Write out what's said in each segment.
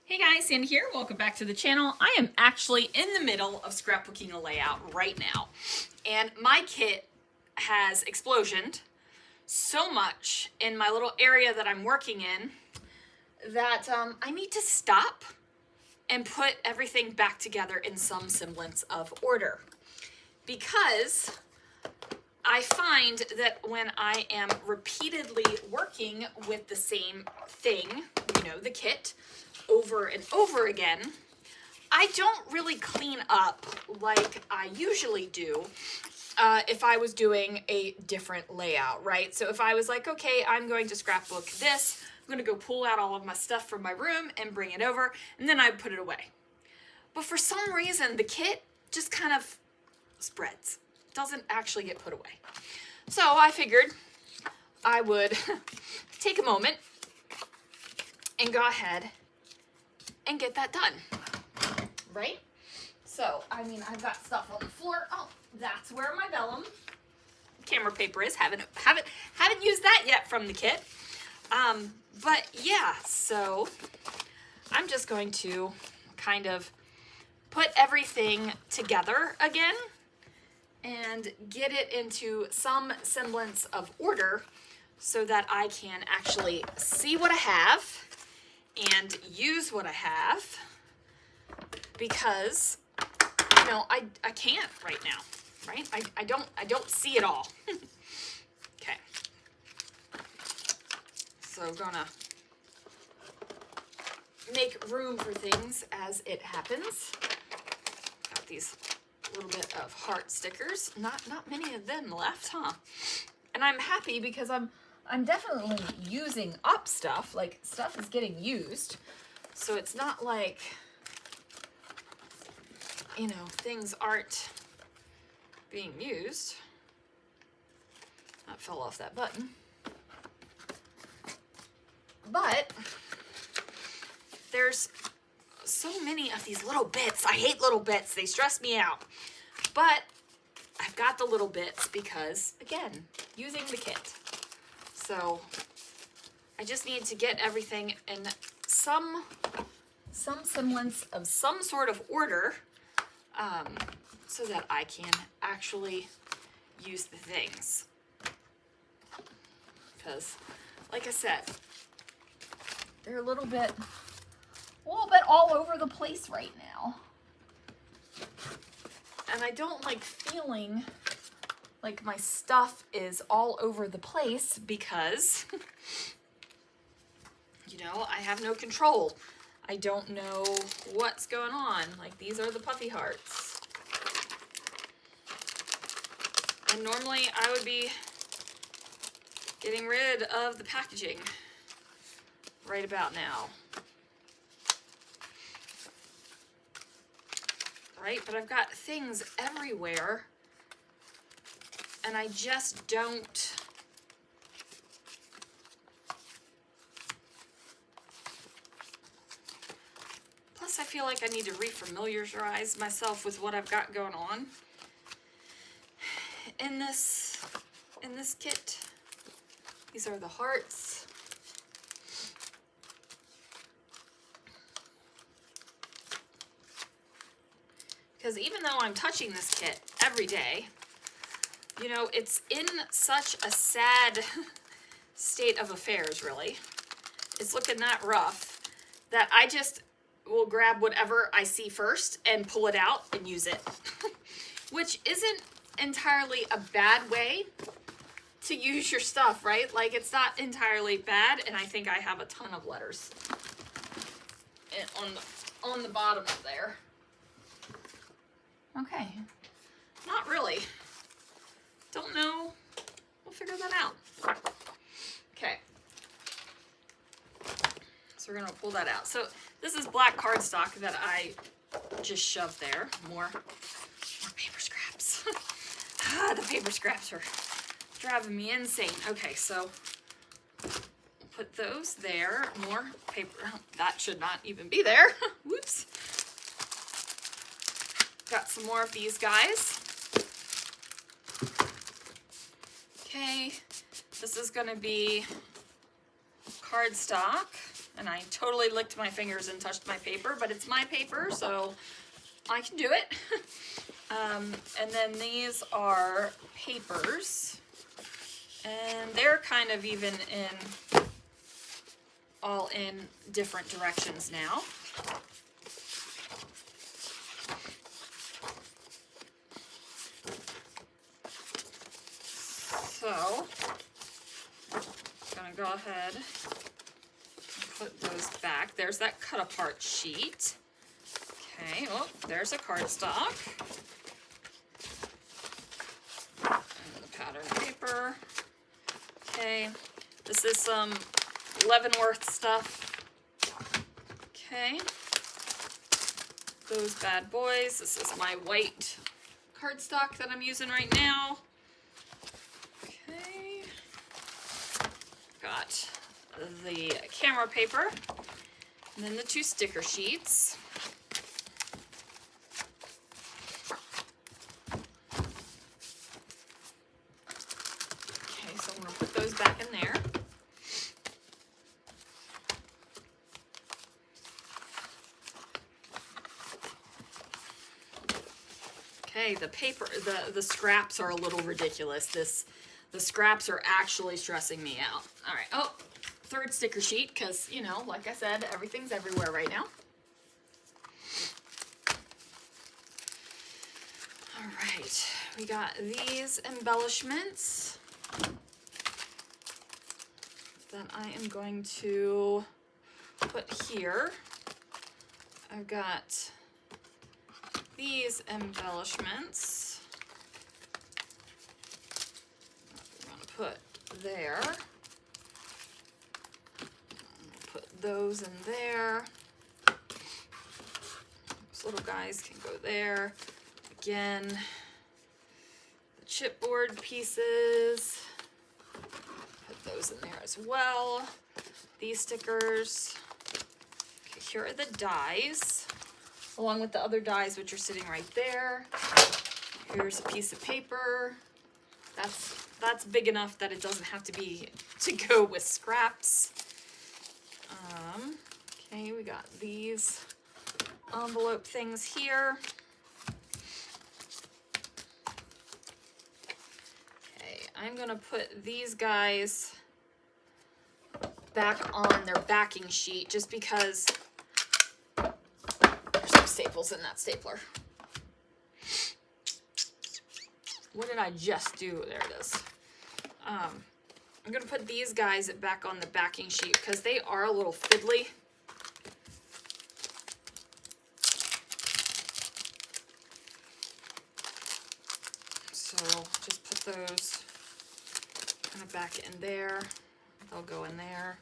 Hey guys, Sandy here. Welcome back to the channel. I am actually in the middle of scrapbooking a layout right now. And my kit has explosioned so much in my little area that I'm working in that I need to stop and put everything back together in some semblance of order. Because I find that when I am repeatedly working with the same thing, the kit, over and over again, I don't really clean up like I usually do if I was doing a different layout, right? So if I was like, okay, I'm going to scrapbook this, I'm going to go pull out all of my stuff from my room and bring it over, and then I put it away. But for some reason, the kit just kind of spreads. Doesn't actually get put away. So I figured I would take a moment and go ahead and get that done, right? So, I've got stuff on the floor. Oh, that's where my vellum camera paper is. Haven't used that yet from the kit. But yeah, so I'm just going to kind of put everything together again and get it into some semblance of order so that I can actually see what I have and use what I have, because I can't right now, right? I don't see it all. Okay, so I'm gonna make room for things as it happens. Got these little bit of heart stickers. Not many of them left, huh? And I'm happy because I'm definitely using up stuff. Like, stuff is getting used. So it's not like, things aren't being used. That fell off that button. But there's so many of these little bits. I hate little bits. They stress me out. But I've got the little bits because, again, using the kit. So I just need to get everything in some semblance of some sort of order so that I can actually use the things. Because, like I said, they're a little bit all over the place right now. And I don't like feeling like my stuff is all over the place because, I have no control. I don't know what's going on. Like, these are the puffy hearts. And normally I would be getting rid of the packaging right about now. Right? But I've got things everywhere and I just don't plus I feel like I need to refamiliarize myself with what I've got going on in this kit. These are the hearts. Because even though I'm touching this kit every day, it's in such a sad state of affairs, really. It's looking that rough that I just will grab whatever I see first and pull it out and use it. Which isn't entirely a bad way to use your stuff, right? Like, it's not entirely bad, and I think I have a ton of letters on the bottom of there. Okay. Not really. Don't know. We'll figure that out. Okay. So we're going to pull that out. So this is black cardstock that I just shoved there. More paper scraps. The paper scraps are driving me insane. Okay, so we'll put those there. More paper. That should not even be there. Whoops. Got some more of these guys. Okay, this is going to be cardstock. and I totally licked my fingers and touched my paper, but it's my paper, so I can do it. And then these are papers, and they're kind of even all in different directions now. So, I'm gonna go ahead and put those back. There's that cut apart sheet. Okay, oh, there's a cardstock. And the pattern paper. Okay, this is some Leavenworth stuff. Okay, those bad boys. This is my white cardstock that I'm using right now. Okay, got the camera paper, and then the 2 sticker sheets. Okay, so I'm going to put those back in there. Okay, the paper, the scraps are a little ridiculous. The scraps are actually stressing me out. All right, oh, 3rd sticker sheet, because, you know, like I said, everything's everywhere right now. All right, we got these embellishments that I am going to put here. I've got these embellishments I'm going to put there. Put those in there. Those little guys can go there. Again, the chipboard pieces, put those in there as well. These stickers. Okay, here are the dies, along with the other dies which are sitting right there. Here's a piece of paper. That's big enough that it doesn't have to go with scraps. Okay, we got these envelope things here. Okay, I'm gonna put these guys back on their backing sheet just because there's no staples in that stapler. What did I just do? There it is. I'm gonna put these guys back on the backing sheet because they are a little fiddly. So just put those kind of back in there. They'll go in there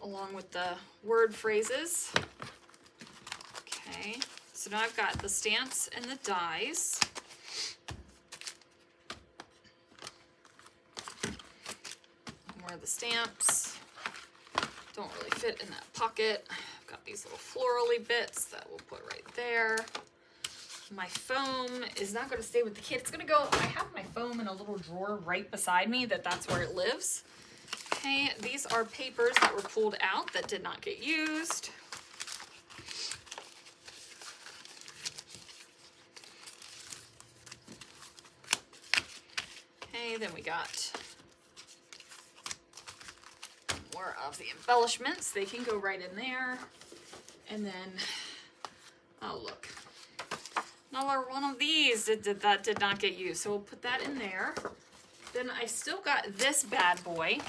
along with the word phrases. Okay, so now I've got the stamps and the dies. More of the stamps don't really fit in that pocket. I've got these little florally bits that we'll put right there. My foam is not going to stay with the kit. It's going to go, I have my foam in a little drawer right beside me that's where it lives. Okay, these are papers that were pulled out that did not get used. Okay, then we got more of the embellishments. They can go right in there. And then, oh look, another one of these that did not get used. So we'll put that in there. Then I still got this bad boy.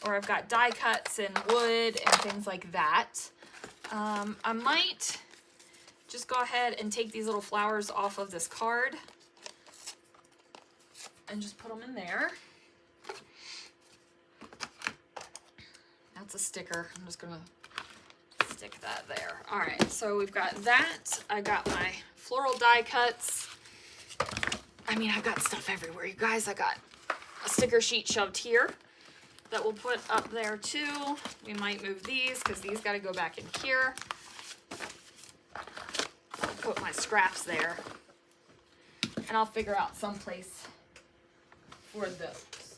Or I've got die cuts and wood and things like that. I might just go ahead and take these little flowers off of this card and just put them in there. That's a sticker. I'm just gonna stick that there. All right, so we've got that. I got my floral die cuts. I mean, I've got stuff everywhere, you guys. I got a sticker sheet shoved here that we'll put up there too. We might move these because these got to go back in here. I'll put my scraps there, and I'll figure out some place for those.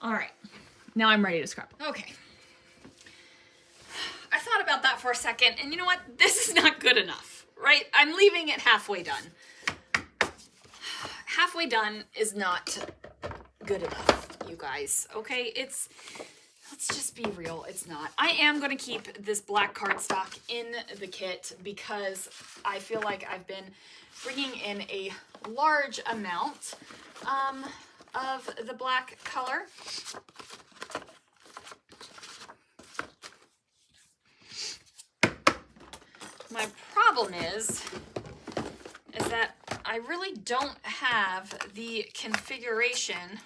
All right, now I'm ready to scrap. Okay. I thought about that for a second, and you know what? This is not good enough, right? I'm leaving it halfway done. Halfway done is not good enough, you guys, okay? Let's just be real, it's not. I am going to keep this black cardstock in the kit because I feel like I've been bringing in a large amount of the black color. My problem is that I really don't have the configuration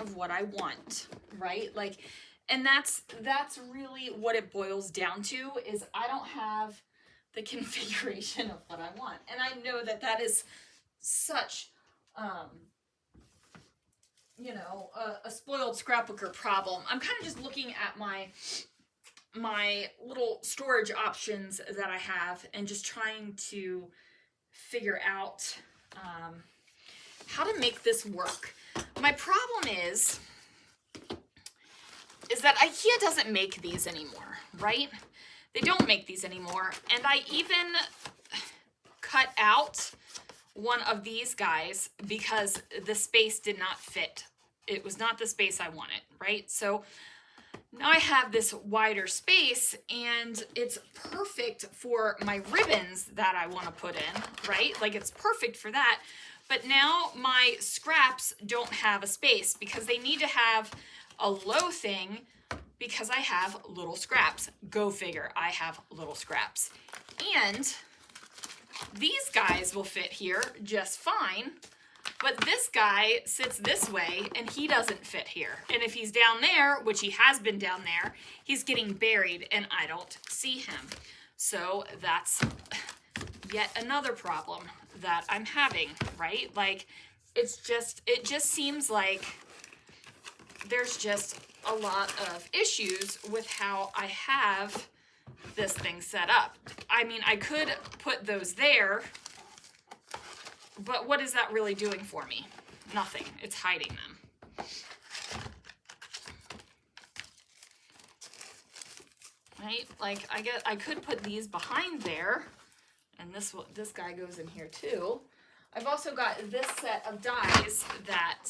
of what I want, right? Like, and that's really what it boils down to, is I don't have the configuration of what I want. And I know that that is such, you know, a spoiled scrapbooker problem. I'm kind of just looking at my little storage options that I have and just trying to figure out how to make this work. My problem is that IKEA doesn't make these anymore, right? They don't make these anymore. And I even cut out one of these guys because the space did not fit. It was not the space I wanted, right? So now I have this wider space, and it's perfect for my ribbons that I want to put in, right? Like, it's perfect for that. But now my scraps don't have a space because they need to have a low thing because I have little scraps. Go figure, I have little scraps. And these guys will fit here just fine, but this guy sits this way and he doesn't fit here. And if he's down there, which he has been down there, he's getting buried and I don't see him. So that's yet another problem that I'm having, right? Like, it just seems like there's just a lot of issues with how I have this thing set up. I mean, I could put those there, but what is that really doing for me? Nothing. It's hiding them. Right? Like, I could put these behind there, and this guy goes in here too. I've also got this set of dies that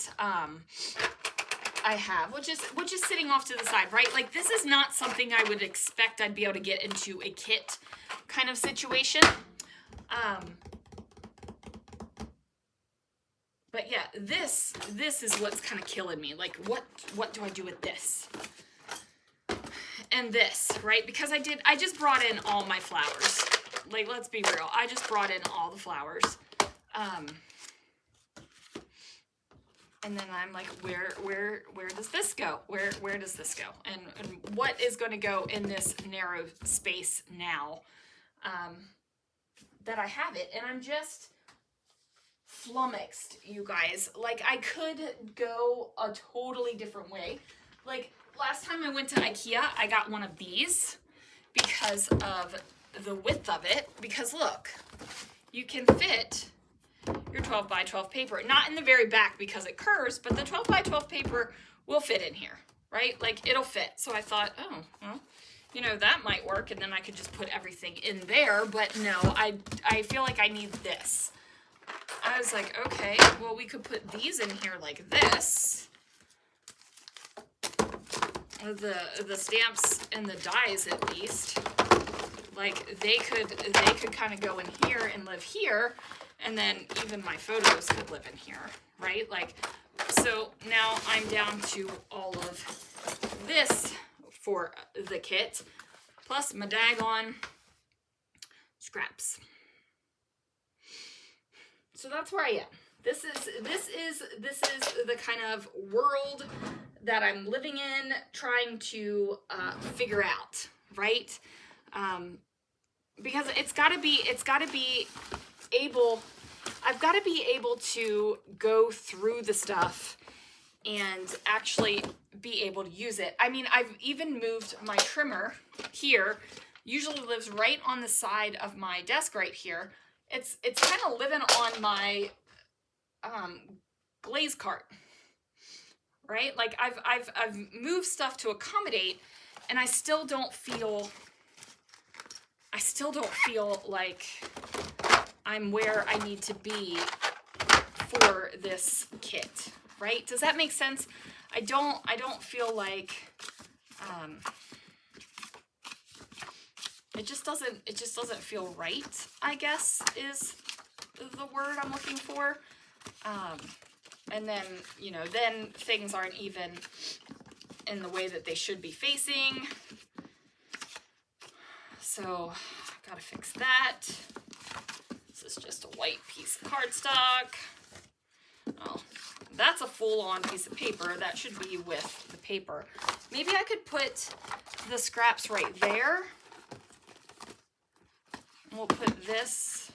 I have, which is sitting off to the side, right? Like, this is not something I would expect I'd be able to get into a kit kind of situation. But yeah, this is what's kind of killing me. Like, what do I do with this? And this, right? Because I just brought in all my flowers. Like, let's be real. I just brought in all the flowers. And then I'm like, where does this go? Where does this go? And what is going to go in this narrow space now that I have it? And I'm just flummoxed, you guys. Like, I could go a totally different way. Like, last time I went to IKEA, I got one of these because of the width of it. Because look, you can fit your 12 by 12 paper, not in the very back because it curves, but the 12 by 12 paper will fit in here, right? Like, it'll fit. So I thought, oh, well, you know, that might work, and then I could just put everything in there. But no, I feel like I need this. I was like, okay, well, we could put these in here like this. The stamps and the dies, at least, like, they could kind of go in here and live here, and then even my photos could live in here, right? Like, so now I'm down to all of this for the kit, plus my daggone scraps. So that's where I am. This is the kind of world that I'm living in, trying to figure out, right? Because I've got to be able to go through the stuff and actually be able to use it. I mean, I've even moved my trimmer here. Usually lives right on the side of my desk right here. It's kind of living on my glaze cart right? Like I've moved stuff to accommodate, and I still don't feel like I'm where I need to be for this kit, right? Does that make sense? I don't feel like it just doesn't feel right, I guess is the word I'm looking for. And then, you know, then things aren't even in the way that they should be facing. So I've got to fix that. This is just a white piece of cardstock. Oh, that's a full-on piece of paper. That should be with the paper. Maybe I could put the scraps right there. We'll put this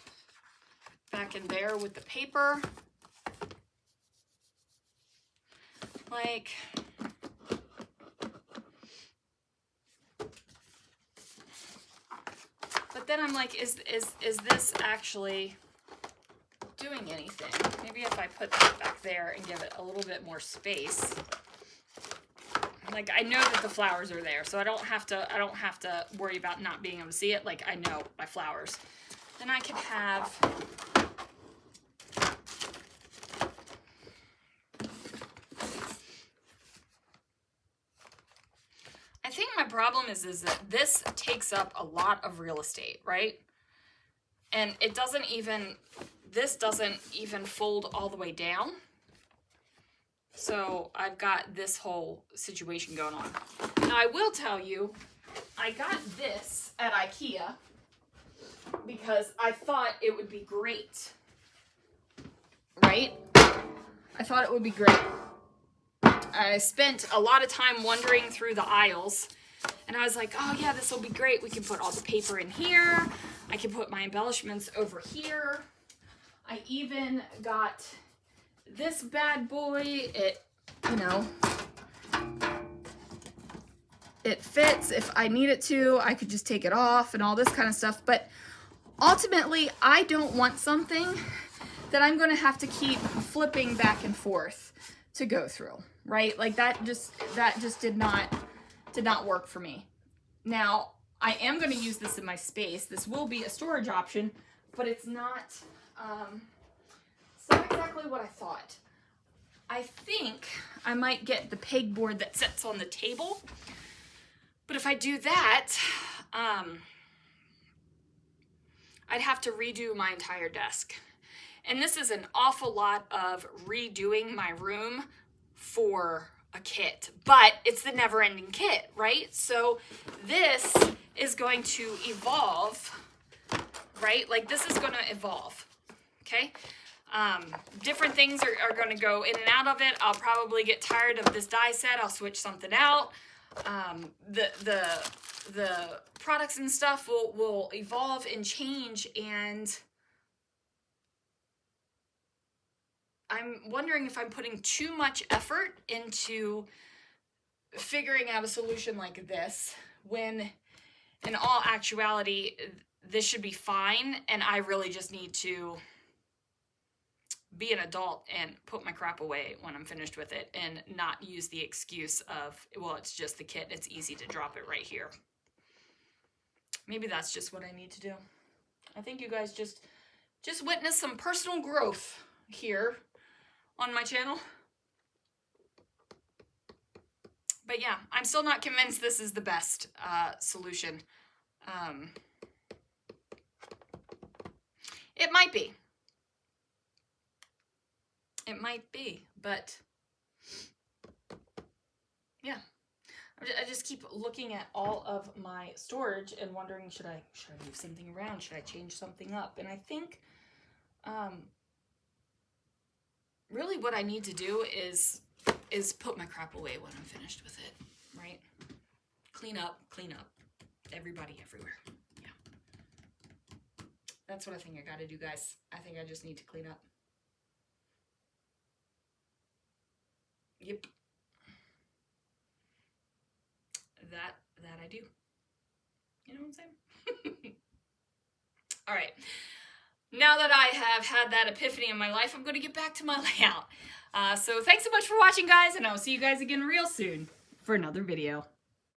back in there with the paper. Like, but then I'm like, is this actually doing anything? Maybe if I put that back there and give it a little bit more space. Like, I know that the flowers are there, so I don't have to worry about not being able to see it. Like, I know my flowers. Then I can have I think my problem is that this takes up a lot of real estate, right? And it doesn't even, this doesn't even fold all the way down. So I've got this whole situation going on. Now I will tell you, I got this at IKEA because I thought it would be great, right? I thought it would be great. I spent a lot of time wandering through the aisles, and I was like, oh yeah, this will be great. We can put all the paper in here. I can put my embellishments over here. I even got this bad boy. It, you know, it fits. If I need it to, I could just take it off and all this kind of stuff. But ultimately, I don't want something that I'm going to have to keep flipping back and forth to go through, right? Like that just did not work for me. Now, I am going to use this in my space. This will be a storage option, but it's not exactly what I thought. I think I might get the pegboard that sits on the table, but if I do that, I'd have to redo my entire desk. And this is an awful lot of redoing my room for a kit, but it's the never-ending kit, right? So this is going to evolve, right? Like this is going to evolve, okay? Different things are going to go in and out of it. I'll probably get tired of this die set. I'll switch something out. The products and stuff will evolve and change, and I'm wondering if I'm putting too much effort into figuring out a solution like this, when in all actuality, this should be fine, and I really just need to be an adult and put my crap away when I'm finished with it and not use the excuse of, well, it's just the kit, it's easy to drop it right here. Maybe that's just what I need to do. I think you guys just witnessed some personal growth here on my channel. But yeah, I'm still not convinced this is the best solution. It might be. It might be, but yeah. I just keep looking at all of my storage and wondering, should I move something around? Should I change something up? And I think really what I need to do is put my crap away when I'm finished with it, right? Clean up, everybody everywhere. Yeah. That's what I think I gotta do, guys. I think I just need to clean up. Yep. That I do. You know what I'm saying? All right. now that I have had that epiphany in my life, I'm going to get back to my layout. So thanks so much for watching, guys, and I'll see you guys again real soon for another video.